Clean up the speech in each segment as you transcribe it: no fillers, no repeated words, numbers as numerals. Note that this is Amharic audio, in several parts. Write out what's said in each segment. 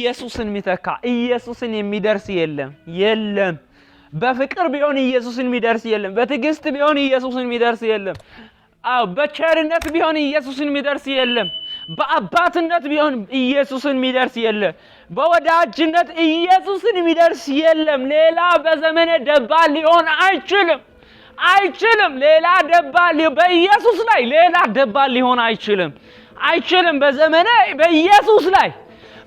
ኢየሱስን የሚተካ ኢየሱስን የሚደርስ የለም በፍቅር ቢሆን ኢየሱስን የሚደርስ የለም በትዕግስት ቢሆን ኢየሱስን የሚደርስ የለም በቸርነት ቢሆን ኢየሱስን የሚደርስ የለም በአባትነት ቢሆን ኢየሱስን የሚደርስ የለም በወዳጅነት ኢየሱስን የሚደርስ የለም ሌላ በዘመነ ደባል ሊሆን አይችልም ሌላ ደባል በኢየሱስ ላይ ሌላ ደባል ሊሆን አይችልም በዘመነ በኢየሱስ ላይ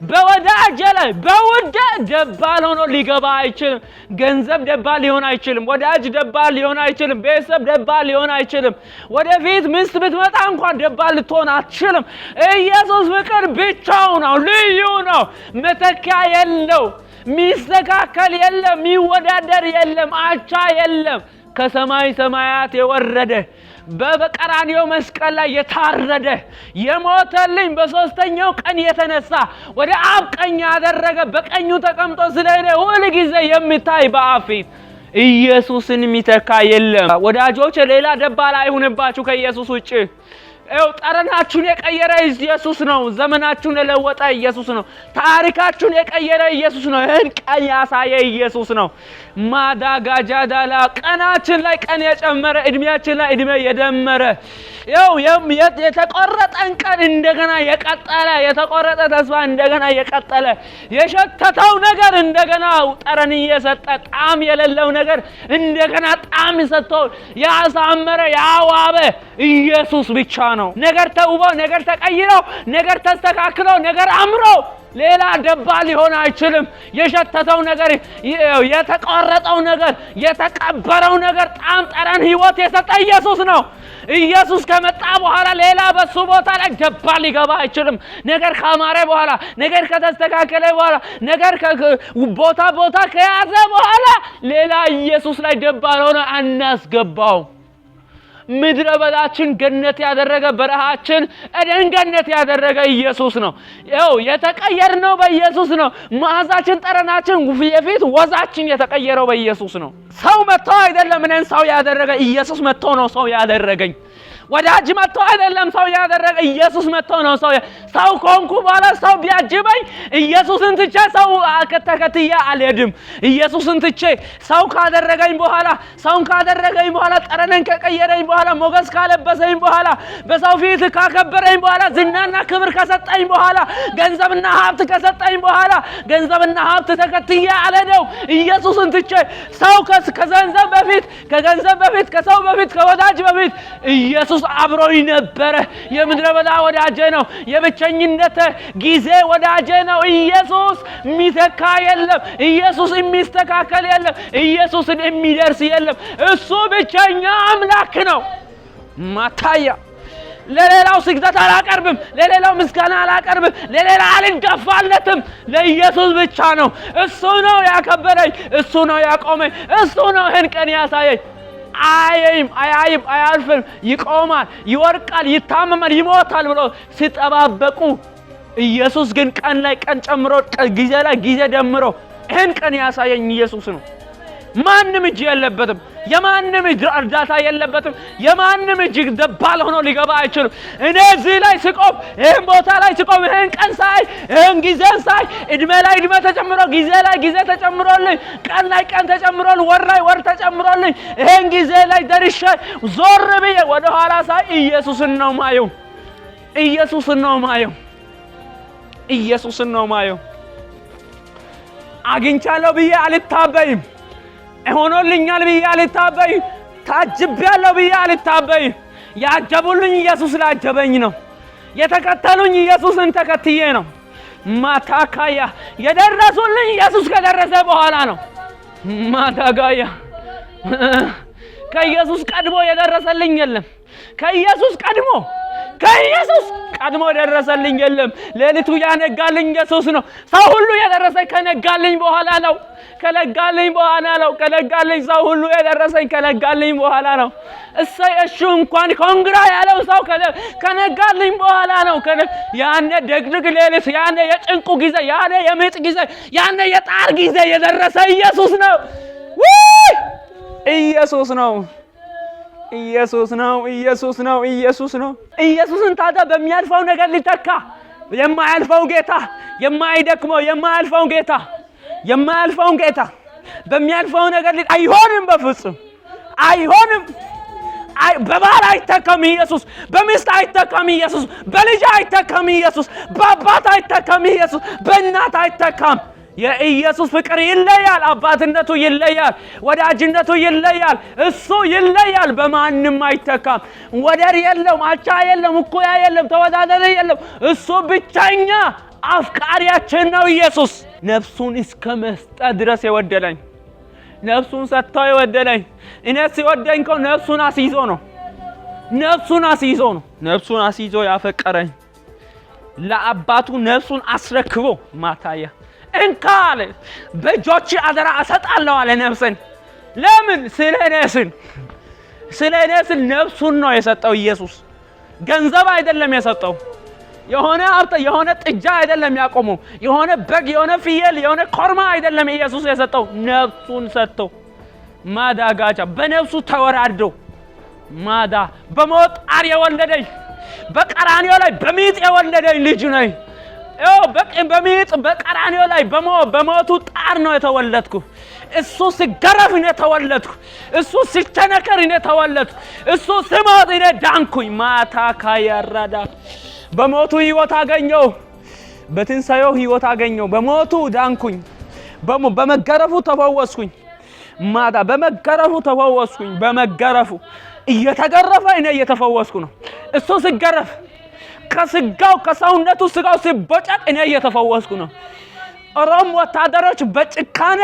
በወዳጅ ላይ በውድ ደባል ሆኖ ሊገባ አይችልም ገንዘብ ደባል ሊሆን አይችልም ወዳጅ ደባል ሊሆን አይችልም ቤተሰብ ደባል ሊሆን አይችልም ወደፊት ሚስት ብትመጣ እንኳን ደባል ልትሆን አትችልም ኢየሱስ ፍቅር ብቻው ነው ልዩ ነው መተኪያ የለው ሚስተካከል የለም ሚወዳደር የለም አቻ የለም ከሰማይ ሰማያት የወረደ በቀራንዮ መስቀል ላይ የታረደ የሞተልኝ በሶስተኛው ቀን የተነሳ ወደ አብ ቀኝ ያደረገ በቀኙ ተቀምጦ ስለኔ ሁሉ ጊዜ የሚታይ በአብ ፊት ኢየሱስን የሚተካ የለም ወዳጆች ሌላ ደባል አይሁንባችሁ ከኢየሱስ ውጪ ጠረናችሁን የቀየረ ኢየሱስ ነው ዘመናችሁን የለወጠ ኢየሱስ ነው ታሪካችሁን የቀየረ ኢየሱስ ነው ይህን ቀን ያሳየ ኢየሱስ ነው ማዳጋጃዳላ ቀናችን ላይ ቀን የጨመረ እድሜያችን ላይ እድሜ የደመረ የተቆረጠን ቀን እንደገና የቀጠለ የተቆረጠ ተስፋ እንደገና የቀጠለ የሸተተው ነገር እንደገና ጠረን እየሰጠ ጣም የሌለው ነገር እንደገና ጣም ሰጥቶ ያሳመረ ያዋበ ኢየሱስ ብቻ ነው ነገር ተውቦ ነገር ተቀይሮ ነገር ተስተካክሎ ነገር አምሮ ሌላ ደባል ሊሆን አይችልም የሸተተው ነገር የተቆረጠው ነገር የተቀበረው ነገር ጣም ጠረን ህይወት የሰጠ ኢየሱስ ነው ኢየሱስ ከመጣ በኋላ ሌላ በሱ ቦታ ላይ ደባል ሊገባ አይችልም ነገር ካማረ በኋላ ነገር ከተስተካከለ በኋላ ነገር ቦታ ከያዘ በኋላ ሌላ ኢየሱስ ላይ ደባል ሆነ አናስገባው ምድረ በዳችን ገነት ያደረገ በረሃችን ኤደን ገነት ያደረገ ኢየሱስ ነው የተቀየርነው በኢየሱስ ነው ማዛችን ጠረናችን የፊት ወዛችን የተቀየረው በኢየሱስ ነው ሰው መጥቶ አይደለም እኔን ሰው ያደረገ ኢየሱስ መጥቶ ነው ሰው ያደረገኝ ወዳጅ መጥቶ አይደለም ሰው ያደረገ ኢየሱስ መጥቶ ነው ሰው ኮንኩ በኋላ ሰው ቢያጅበኝ ኢየሱስን ትቼ ሰው ተከትዬ አልሄድም ኢየሱስን ትቼ ሰው ካደረገኝ በኋላ ጠረነን ከቀየረኝ በኋላ ሞገስ ካለበሰኝ በኋላ በሰው ፊት ካከበረኝ በኋላ ዝናና ክብር ከሰጠኝ በኋላ ገንዘብና ሀብት ከሰጠኝ በኋላ ገንዘብና ሀብት ተከትዬ አልሄደው ኢየሱስን ትቼ ሰው ከገንዘብ በፊት ከሰው በፊት ከወዳጅ በፊት ኢየሱስ አብሮኝ ነበረ የምድረ በዳ ወዳጄ ነው የብቸኝነት ጊዜ ወዳጄ ነው ኢየሱስ ሚተካ የለም ኢየሱስ የሚስተካከል የለም ኢየሱስን የሚደርስ የለም እሱ ብቸኛ አምላክ ነው ማታያ ለሌላው ስግደት አላቀርብም ለሌላው ምስጋና አላቀርብም ለሌላ አልደፋለትም ለኢየሱስ ብቻ ነው እሱ ነው ያከበረኝ እሱ ነው ያቆመኝ እሱ ነው ይህን ቀን ያሳየኝ አያይም አያልፍም ይቆማል ይወርቃል ይታመማል ይሞታል ብሎ ሲጠባበቁ ኢየሱስ ግን ቀን ላይ ቀን ጨምሮ ጊዜ ላይ ጊዜ ደምሮ ይህን ቀን ያሳየኝ ኢየሱስ ነው ማንም እጅ የለበትም የማንም እርዳታ የለበትም የማንም እጅ ደባል ሆኖ ሊገባ አይችልም እኔ እዚህ ላይ ስቆም ይህን ቦታ ላይ ስቆም ይህን ቀን ሳይ ይህን ጊዜ ሳይ እድሜ ላይ እድሜ ተጨምሮ ጊዜ ላይ ጊዜ ተጨምሮልኝ ቀን ላይ ቀን ተጨምሮልኝ ወር ላይ ወር ተጨምሮልኝ ይህን ጊዜ ላይ ደርሼ ዞር ብዬ ወደ ኋላ ሳይ ኢየሱስን ነው ማየው አግኝቻለሁ ብዬ አልታበይም ሆኖልኛል ብዬ አልታበይም ታጅቤያለሁ ብዬ አልታበይም ያጀቡልኝ ኢየሱስ ላጀበኝ ነው የተከተሉኝ ኢየሱስን ተከትዬ ነው ማታካያ የደረሱልኝ ኢየሱስ ከደረሰ በኋላ ነው ማታጋያ ከኢየሱስ ቀድሞ የደረሰልኝ የለም ከኢየሱስ ቀድሞ ደረሰልኝ የለም ሌሊቱ ያነጋልኝ ኢየሱስ ነው ሰው ሁሉ የደረሰኝ ከነጋልኝ በኋላ ነው ከነጋልኝ ሰው ሁሉ የደረሰኝ ከነጋልኝ በኋላ ነው እሰይ እሺ እንኳን ኮንግራ ያለው ሰው ከነጋልኝ በኋላ ነው ያኔ ደግድግ ሌሊት ያኔ የጭንቁ ጊዜ ያኔ የምጥ ጊዜ ያኔ የጣር ጊዜ የደረሰ ኢየሱስ ነው ኢየሱስን ታዲያ በሚያልፈው ነገር ሊተካ የማያልፈው ጌታ የማይደክመው የማያልፈው ጌታ በሚያልፈው ነገር አይሆንም በፍጹም አይሆንም በባል አይተካም ኢየሱስ በሚስት አይተካም ኢየሱስ በልጅ አይተካም ኢየሱስ በአባት አይተካም ኢየሱስ በእናት አይተካም የኢየሱስ ፍቅር ይለያል አባትነቱ ይለያል ወዳጅነቱ ይለያል እሱ ይለያል በማንም አይተካም ወደር የለውም አቻ የለም እኩያ የለም ተወዳዳሪ የለም እሱ ብቻኛ አፍቃሪያችን ነው ኢየሱስ ነፍሱን እስከ መስጠት ድረስ የወደደኝ ነፍሱን ሰጥቶ የወደደኝ እኔ ሲወደኝ እኮ ነፍሱን አስይዞ ያፈቀረኝ ለአባቱ ነፍሱን አስረክቦ ማታያ እንካለ በእጆች አደራ አሰጣለሁ አለ ነፍስን ለምን ስለኔስን ነፍሱን ነው የሰጠው ኢየሱስ ገንዘብ አይደለም የሰጠው የሆነ ጥጃ አይደለም ያቆመው የሆነ በግ የሆነ ፍየል የሆነ ኮርማ አይደለም ኢየሱስ የሰጠው ነፍሱን ሰጥቶ ማዳጋቻ በነፍሱ ተወራዶ ማዳ በሞት ጣር የወለደኝ በቀራንዮ ላይ በሚጥ የወለደኝ ልጅ ነኝ በሚጥ በቀራንዮ ላይ በሞቱ ጣር ነው የተወለድኩ እሱ ሲገረፍ ነው የተወለድኩ እሱ ሲቸነከር ነው የተወለድኩ እሱ ሲሞት ነው ዳንኩኝ ማታ ካያራዳ በሞቱ ህይወት አገኘው በትንሳኤው ህይወት አገኘው በሞቱ ዳንኩኝ በመገረፉ ተፈወስኩኝ ማታ በመገረፉ ተፈወስኩኝ በመገረፉ እየተገረፈ እኔ እየተፈወስኩ ነው እሱ ሲገረፍ ከስጋው ከሰውነቱ ስጋው ሲቦጨቅ እኔ እየተፈወስኩ ነው ሮም ወታደሮች በጭካኔ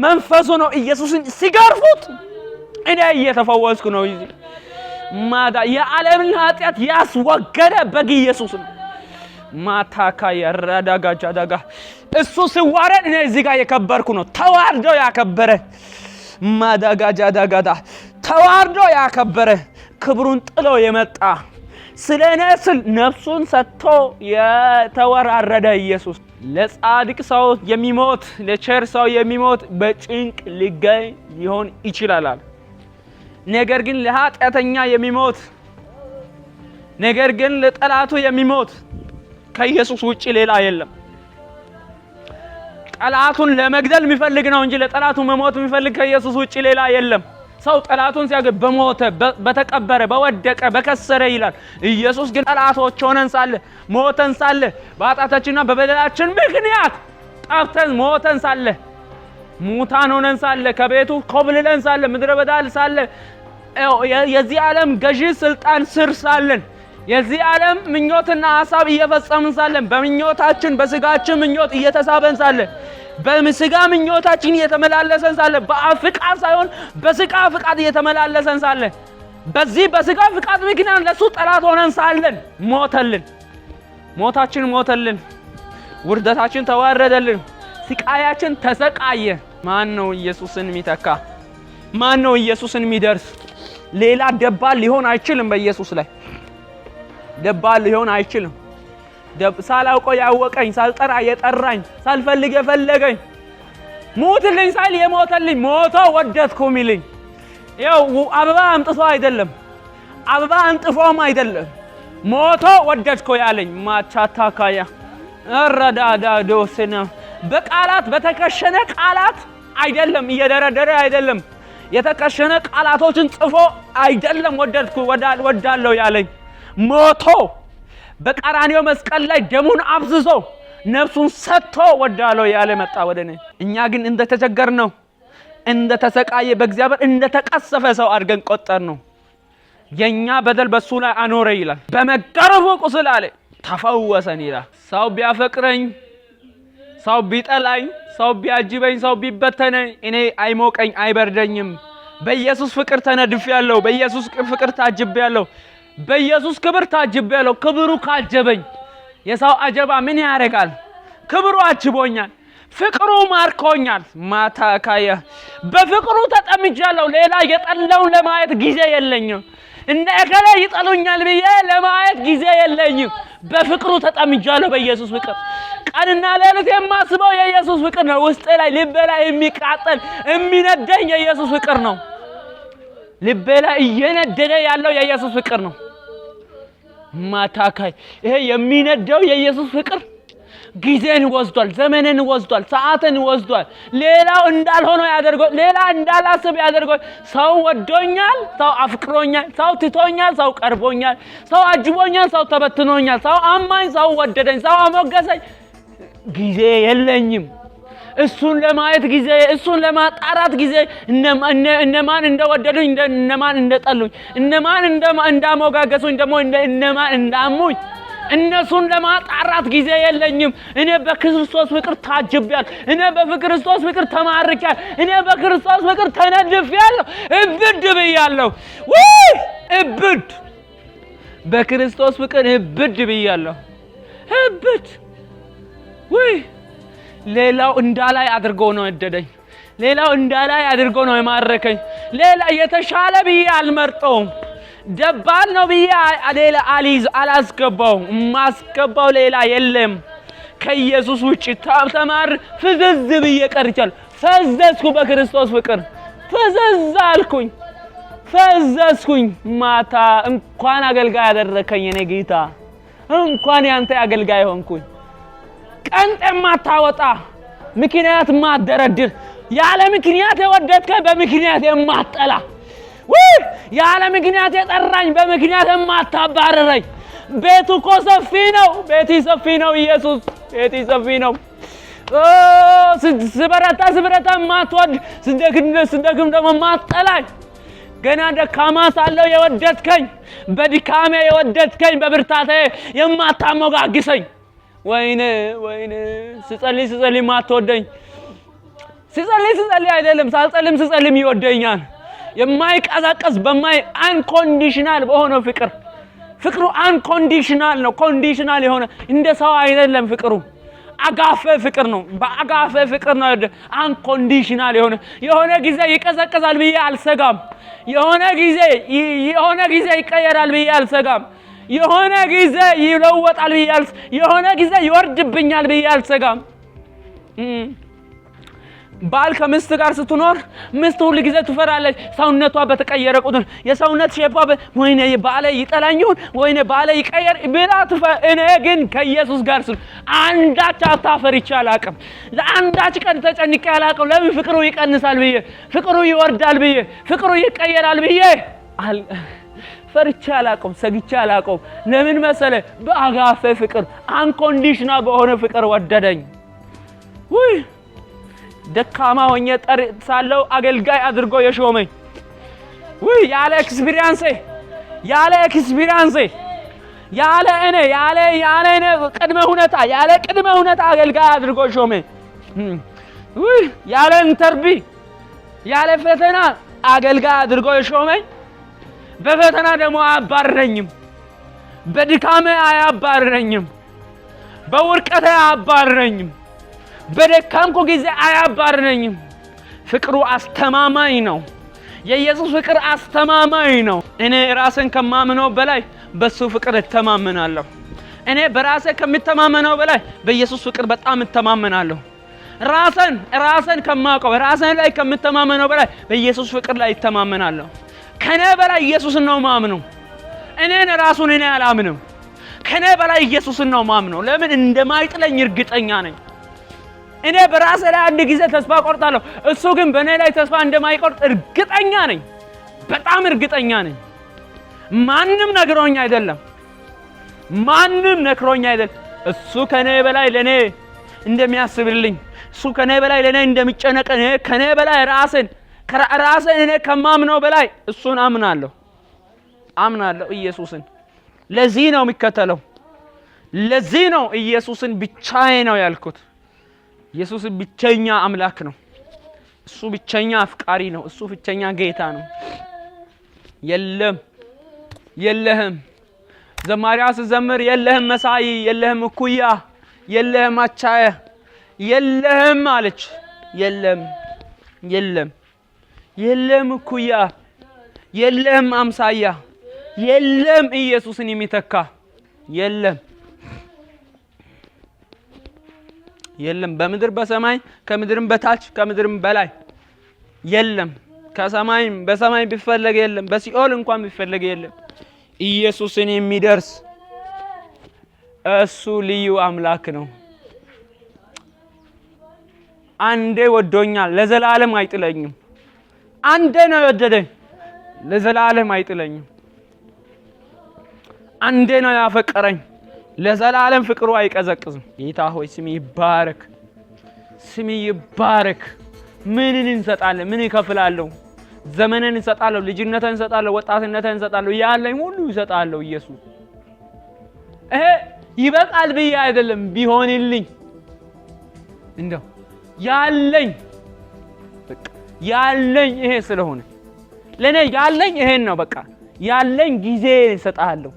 መንፈሱ ነው ኢየሱስን ሲገርፉት እኔ እየተፈወስኩ ነው ማዳ የዓለምን ኃጢአት ያስወገደ በግ ኢየሱስ ነው ማታካ ያራዳጋጃዳጋ እሱ ሲዋረድ እኔ እዚህ ጋር የከበርኩ ነው ተዋርዶ ያከበረ ማዳጋጃዳጋዳ ተዋርዶ ያከበረ ክብሩን ጥሎ የመጣ ስለነስል ነፍሱን ሰጥቶ የተወራረደ ኢየሱስ ለጻድቅ ሰው የሚሞት ለቸር ሰው የሚሞት በጭንቅ ሊገኝ ሊሆን ይችላል ነገር ግን ለኃጢአተኛ የሚሞት ነገር ግን ለጠላቱ የሚሞት ከኢየሱስ ውጪ ሌላ የለም ጠላቱን ለመግደል የሚፈልግ ነው እንጂ ለጠላቱ መሞት የሚፈልግ ከኢየሱስ ውጪ ሌላ የለም ሰው ጠላቱን ሲያገ በሞተ በተቀበረ በወደቀ በከሰረ ይላል ኢየሱስ ግን ጠላቶች ሆነን ሳለ ሞተን ሳለ በኃጢአታችንና በበደላችን ምክንያት ጠፍተን ሞተን ሳለ ሙታን ሆነን ሳለ ከቤቱ ኮብልለን ሳለ ምድረ በዳል ሳለ የዚህ ዓለም ገዢ ስልጣን ስር ሳለን የዚህ ዓለም ምኞትና ሐሳብ እየፈጸምን ሳለን በምኞታችን በስጋችን ምኞት እየተሳበን ሳለ በስጋ ምኞታችን እየተመላለሰን ሳለ በአፍቃድ ሳይሆን በስጋ ፍቃድ እየተመላለሰን ሳለ በዚህ በስጋ ፍቃድ ምክንያት ለሱ ጠላት ሆነን ሳለን ሞታችን ውርደታችን ተዋረደልን ስቃያችን ተሰቃየ ማን ነው ኢየሱስን የሚተካ ማን ነው ኢየሱስን የሚደርስ ሌላ ደባል ሊሆን አይችልም በኢየሱስ ላይ ደባል ሊሆን አይችልም ሳላውቀው ያወቀኝ ሳልጠራ የጠራኝ ሳልፈልግ የፈለገኝ ሞትልኝ ሳይል የሞተልኝ ሞቶ ወደድኩ ሚልኝ ያው አበባ አምጥቶ አይደለም አበባ አንጥፎም አይደለም ሞቶ ወደድኩ ያለኝ ማቻታካያ አረዳዳ ዶስና በቃላት በተከሸነ ቃላት አይደለም እየደረደረ አይደለም የተከሸነ ቃላቶችን ጽፎ አይደለም ወደድኩ ወዳለው ያለኝ ሞቶ በቀራንዮ መስቀል ላይ ደሙን አፍስሶ ነፍሱን ሰጥቶ ወዳለው ያለ መጣ ወደኔ እኛ ግን እንደተቸገርነው እንደተሰቃየ በእግዚአብሔር እንደተቀሰፈ ሰው አድርገን ቆጠርነው የኛ በደል በሱ ላይ አኖረ ይላል በመገረፉ ቁስል አለ ተፈወሰን ይላል ሰው ቢያፈቅረኝ ሰው ቢጠላኝ ሰው ቢያጅበኝ ሰው ቢበተነኝ እኔ አይሞቀኝ አይበርደኝም በኢየሱስ ፍቅር ተነድፌያለሁ በኢየሱስ ፍቅር ታጅቤያለሁ በኢየሱስ ክብር ታጅቤያለሁ ክብሩ ካጀበኝ የሰው አጀባ ምን ያረጋል ክብሩ አጅቦኛል ፍቅሩ ማርኮኛል ማታካያ በፍቅሩ ተጠምጃለሁ ሌላ የጠላውን ለማየት ጊዜ የለኝም እንደ እከለ ይጠሉኛል ብዬ ለማየት ጊዜ የለኝም በፍቅሩ ተጠምጃለሁ በኢየሱስ ፍቅር ቀንና ሌሊት የማስበው የኢየሱስ ፍቅር ነው ውስጤ ላይ ልቤ ላይ የሚቃጠል የሚነደኝ የኢየሱስ ፍቅር ነው ልቤ ላይ እየነደደ ያለው የኢየሱስ ፍቅር ነው ማታካይ ይሄ የሚነደው የኢየሱስ ፍቅር ጊዜን ወስዷል፣ ዘመንን ወስዷል፣ ሰዓትን ወስዷል። ሌላው እንዳልሆነ ያደርጋል፣ ሌላ እንዳላስብ ያደርጋል። ሰው ወዶኛል፣ ሰው አፍቅሮኛል፣ ሰው ትቶኛል፣ ሰው ቀርቦኛል፣ ሰው አጅቦኛል፣ ሰው ተበትኖኛል፣ ሰው አማኝ፣ ሰው ወደደኝ፣ ሰው አሞገሰኝ። ጊዜ የለኝም እሱን ለማየት ጊዜ፣ እሱን ለማጣራት ጊዜ፣ እነማን እንደወደዱኝ፣ እነማን እንደጠሉኝ፣ እነማን እንዳሞጋገሱኝ፣ ደግሞ እነማን እንዳሙኝ እነሱን ለማጣራት ጊዜ የለኝም። እኔ በክርስቶስ ፍቅር ታጅቤያለሁ። እኔ በክርስቶስ ፍቅር ተማርኬያለሁ። እኔ በክርስቶስ ፍቅር ተነድፌያለሁ። እብድ ብያለሁ። እብድ በክርስቶስ ፍቅር እብድ ብያለሁ። እብድ ሌላው እንዳላይ አድርጎ ነው ወደደኝ። ሌላው እንዳላይ አድርጎ ነው የማረከኝ። ሌላ የተሻለ ብዬ አልመርጠውም። ደባል ነው ብዬ ሌላ አላስገባው። ማስገባው ሌላ የለም ከኢየሱስ ውጪ። ተማር ፍዝዝ ብዬ ቀርቻለሁ። ፈዘዝኩ በክርስቶስ ፍቅር ፈዘዝ አልኩኝ፣ ፈዘዝኩኝ። ማታ እንኳን አገልጋይ ያደረከኝ እኔ ጌታ፣ እንኳን ያንተ አገልጋይ ሆንኩኝ። ቀንጥ የማታወጣ ምክንያት የማትደረድር፣ ያለ ምክንያት የወደድከኝ በምክንያት የማትጠላ፣ ያለ ምክንያት የጠራኝ በምክንያት የማታባረረኝ። ቤቱ እኮ ሰፊ ነው። ቤቲ ሰፊ ነው። ኢየሱስ ቤቲ ሰፊ ነው። ስበረታ የማትወድ፣ ስደክም ደግሞ የማትጠላኝ፣ ገና ደካማ ሳለሁ የወደድከኝ፣ በድካሜ የወደድከኝ፣ በብርታቴ የማታሞጋግሰኝ። ወይኔ ስጸልይ ማትወደኝ፣ ስጸልይ አይደለም ሳልጸልም ስጸልም ይወደኛል። የማይቀዛቀዝ አንኮንዲሽናል በሆነው ፍቅሩ አንኮንዲሽናል ነው። ኮንዲሽናል የሆነ እንደ ሰው አይደለም ፍቅሩ። አጋፈ ፍቅር ነው። በአጋፈ ፍቅር ነው። አንኮንዲሽናል የሆነ ጊዜ ይቀዘቅዛል ብዬ አልሰጋም። የሆነ ጊዜ ይቀየራል ብዬ አልሰጋም። የሆነ ጊዜ ይለወጣል ብዬ የሆነ ጊዜ ይወርድብኛል ብዬ አልሰጋም። ባል ከሚስት ጋር ስትኖር ሚስት ሁሉ ጊዜ ትፈራለች። ሰውነቷ በተቀየረ ቁጥር የሰውነት ሼፓ ወይኔ ባለ ይጠላኝ ይሁን ወይኔ ባለ ይቀየር ብላ እኔ ግን ከኢየሱስ ጋር ስል አንዳች አታፈርቼ አላውቅም። ለአንዳች ቀን ተጨንቄ አላውቅም። ለምን? ፍቅሩ ይቀንሳል ብዬ፣ ፍቅሩ ይወርዳል ብዬ፣ ፍቅሩ ይቀየራል ብዬ ፈርቼ አላውቅም፣ ሰግቼ አላውቅም። ለምን መሰለ? በአጋፈ ፍቅር አንኮንዲሽናል በሆነ ፍቅር ወደደኝ። ደካማ ሆኜ ሳለው አገልጋይ አድርጎ የሾመኝ። ያለ ኤክስፒሪየንስ ያለ እኔ ቅድመ ሁኔታ አገልጋይ አድርጎ ሾመኝ። ያለ ኢንተርቪው ያለ ፈተና አገልጋይ አድርጎ የሾመኝ። በፈተና ደግሞ አያባርረኝም፣ በድካሜ አያባርረኝም፣ በውርቀቴ አያባርረኝም፣ በደካምኩ ጊዜ አያባርረኝም። ፍቅሩ አስተማማኝ ነው። የኢየሱስ ፍቅር አስተማማኝ ነው። እኔ ራሴን ከማምነው በላይ በሱ ፍቅር እተማመናለሁ። እኔ በራሴ ከምተማመነው በላይ በኢየሱስ ፍቅር በጣም እተማመናለሁ። ራሴን ከማውቀው ራሴን ላይ ከምተማመነው በላይ በኢየሱስ ፍቅር ላይ እተማመናለሁ። ከኔ በላይ ኢየሱስን ነው ማምነው። እኔን ራሱን እኔ አላምንም። ከኔ በላይ ኢየሱስን ነው ማምነው። ለምን? እንደማይጥለኝ እርግጠኛ ነኝ። እኔ በራሴ ላይ አንድ ጊዜ ተስፋ ቆርጣለሁ፣ እሱ ግን በእኔ ላይ ተስፋ እንደማይቆርጥ እርግጠኛ ነኝ። በጣም እርግጠኛ ነኝ። ማንም ነግሮኝ አይደለም። እሱ ከኔ በላይ ለኔ እንደሚያስብልኝ፣ እሱ ከኔ በላይ ለኔ እንደሚጨነቅ፣ ከኔ በላይ ራሴን እኔ ከማምነው በላይ እሱን አምናለሁ ኢየሱስን። ለዚህ ነው የሚከተለው። ለዚህ ነው ኢየሱስን ብቻዬ ነው ያልኩት። ኢየሱስ ብቸኛ አምላክ ነው። እሱ ብቸኛ አፍቃሪ ነው። እሱ ብቸኛ ጌታ ነው። የለህም ዘማሪያ ሲዘምር የለህም መሳይ፣ የለህም እኩያ፣ የለህም አቻየ፣ የለህም አለች። የለም እኩያ፣ የለም አምሳያ፣ የለም ኢየሱስን የሚተካ የለም። በምድር በሰማይ፣ ከምድርም በታች ከምድርም በላይ የለም። በሰማይ ቢፈለግ የለም፣ በሲኦል እንኳን ቢፈለግ የለም። ኢየሱስን የሚደርስ እሱ ልዩ አምላክ ነው። አንዴ ወዶኛል፣ ለዘላለም አይጥለኝም። አንዴ ነው የወደደኝ፣ ለዘላለም አይጥለኝም። አንዴ ነው ያፈቀረኝ፣ ለዘላለም ፍቅሩ አይቀዘቅዝም። ጌታ ሆይ ስም ይባረክ፣ ስም ይባረክ። ምንን እንሰጣለን? ምን ይከፍላለሁ? ዘመንን እንሰጣለሁ፣ ልጅነትን እንሰጣለሁ፣ ወጣትነትን እንሰጣለሁ፣ ያለኝ ሁሉ ይሰጣለሁ። ኢየሱስ ይሄ ይበቃል ብዬ አይደለም፣ ቢሆንልኝ እንደው ያለኝ ይሄ ስለሆነ ለኔ ያለኝ ይሄን ነው። በቃ ያለኝ ጊዜ እንሰጣለሁ፣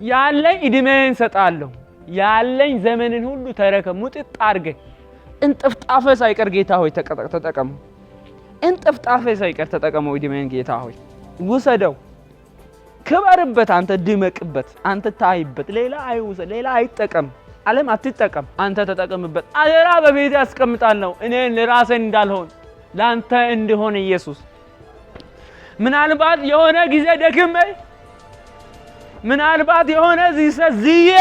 ያለኝ እድሜን እንሰጣለሁ፣ ያለኝ ዘመንን ሁሉ ተረከ ሙጥጥ አድርገ እንጥፍጣፈ ሳይቀር ጌታ ሆይ ተጠቀሙ። እንጥፍጣፈ ሳይቀር ተጠቀመው። እድሜን ጌታ ሆይ ውሰደው፣ ክበርበት፣ አንተ ድመቅበት፣ አንተ ታይበት። ሌላ አይውሰድ፣ ሌላ አይጠቀም፣ ዓለም አትጠቀም፣ አንተ ተጠቀምበት። አደራ በቤት ያስቀምጣለሁ፣ እኔን ለራሴ እንዳልሆን ላንተ እንድሆን ኢየሱስ። ምናልባት የሆነ ጊዜ ደክሜ፣ ምናልባት የሆነ ዝዬ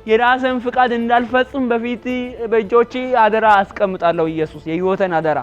የራስን ፍቃድ እንዳልፈጽም በፊት በእጆቼ አደራ አስቀምጣለሁ ኢየሱስ፣ የህይወቴን አደራ